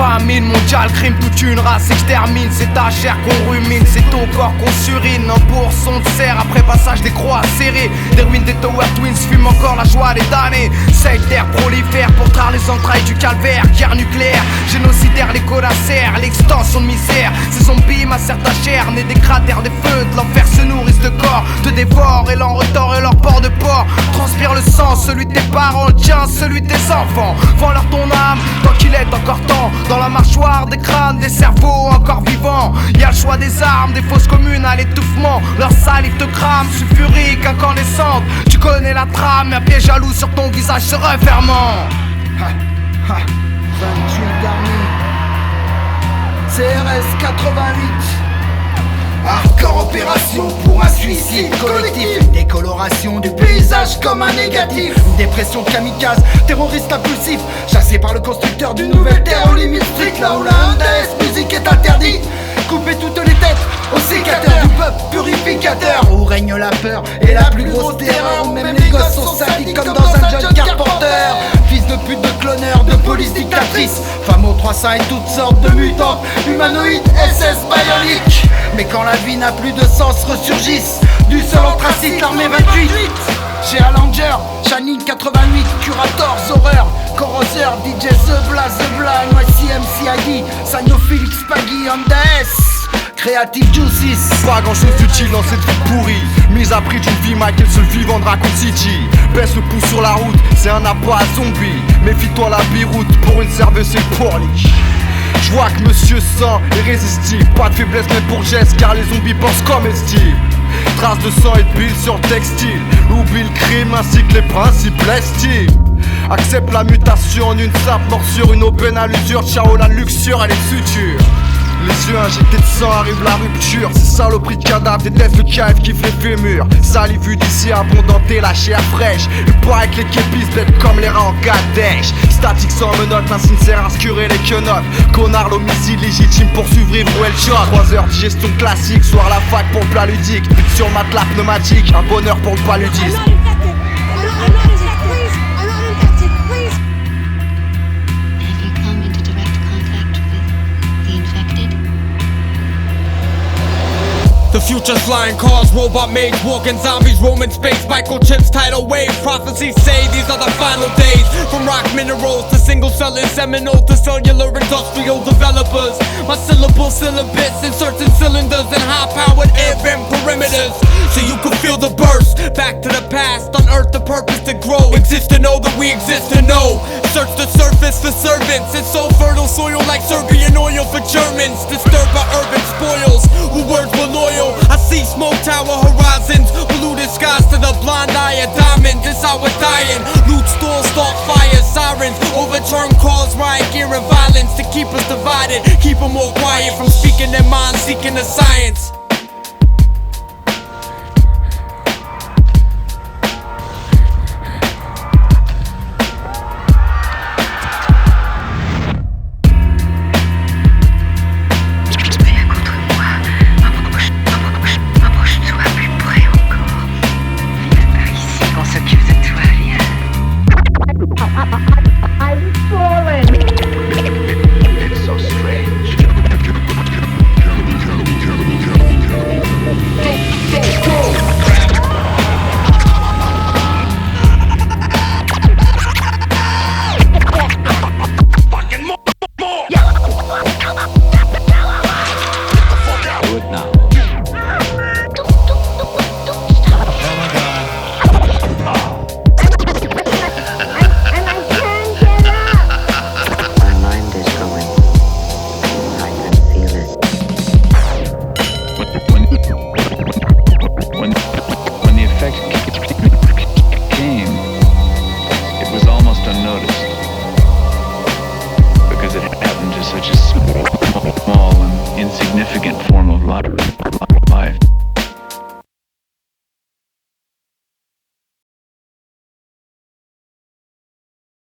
Famine mondiale, crime toute une race extermine. C'est ta chair qu'on rumine, c'est ton corps qu'on surine. En bourse on te serre après passage des croix serrées. Des ruines des Tower Twins fument encore la joie des damnés. Cette terre prolifère pour traire les entrailles du calvaire. Guerre nucléaire, génocidaire, les colacères, l'extension de misère. Ces zombies macèrent ta chair, nés des cratères, des feux de l'enfer se nourrissent de corps, te dévorent et l'en retord et leur port de porc. Transpire le sang, celui de tes parents, le tien, celui de tes enfants. Vends-leur ton âme, tant qu'il est encore temps. Dans la mâchoire des crânes, des cerveaux encore vivants. Y'a le choix des armes, des fausses communes à l'étouffement. Leur salive te crame, sulfurique, incandescente. Tu connais la trame, un pied jaloux sur ton visage se refermant. 28 dernier CRS 88. Hardcore opération pour un suicide collectif. Une décoloration du paysage comme un négatif. Une dépression kamikaze, terroriste impulsif. Chassé par le constructeur d'une nouvelle terre aux limites strictes. Là où la NDS musique est interdite. Couper toutes les têtes au sécateur du peuple purificateur. Où règne la peur et la plus grosse terreur. Où même les gosses sont sadiques comme dans un jeune carporteur. Fils de pute, de cloneurs, de police dictatrice. Femmes aux trois seins et toutes sortes de mutantes. Humanoïdes, SS bioniques. Mais quand la vie n'a plus de sens, ressurgissent du sol anthracite, l'armée 28. Chez Allanger, Shining 88, Curator, Horreur, Corroseur, DJ The Bla, NYC, MC Sanophile, X-Paggy, Andes, Creative Juices. Pas grand chose d'utile dans cette vie pourrie. Mise à prix d'une vie, Michael seul vivant de Raccoon City. Baisse le pouce sur la route, c'est un appât à zombie. Méfie-toi la biroute, pour une serveuse c'est pour lit. Je vois que monsieur sang est irrésistible. Pas de faiblesse même pour geste car les zombies pensent comestibles. Traces de sang et de bile sur le textile. Oublie le crime ainsi que les principes l'estime. Accepte la mutation en une sape, morsure, une aubaine à l'usure. Ciao la luxure, elle est suture. Les yeux injectés de sang, arrive la rupture. Ces saloperies de cadavres détestent le KF qui fait fémur. Salive vue d'ici abondante et la chair fraîche. Il paraît que les képis bêtes comme les rats en Kadèche. Statique sans menottes, l'insigne sert à se curer les quenottes. Connard l'homicide légitime pour survivre où elle shot. 3 heures de digestion classique, soir la fac pour le plat ludique. But sur matelas pneumatique, un bonheur pour le paludisme. The future's flying cars, robot maids, walking zombies, roaming space, microchips, tidal wave. Prophecies say these are the final days. From rock minerals to single-celled seminal to cellular industrial developers. My syllable syllabus inserts in cylinders and high-powered air-vent perimeters. So you can feel the burst, back to the past, unearth the purpose to grow. Exist to know that we exist to know. Search the surface for servants. It's so fertile soil like Serbian oil for Germans. Disturbed by urban spoils, who words were loyal. I see smoke tower horizons, polluted skies to the blind eye of diamonds. It's how we're dying. Loot stores, start fires, sirens, overturn cars, riot gear and violence to keep us divided, keep them all quiet from speaking their minds, seeking the science. Such a small and insignificant form of lottery.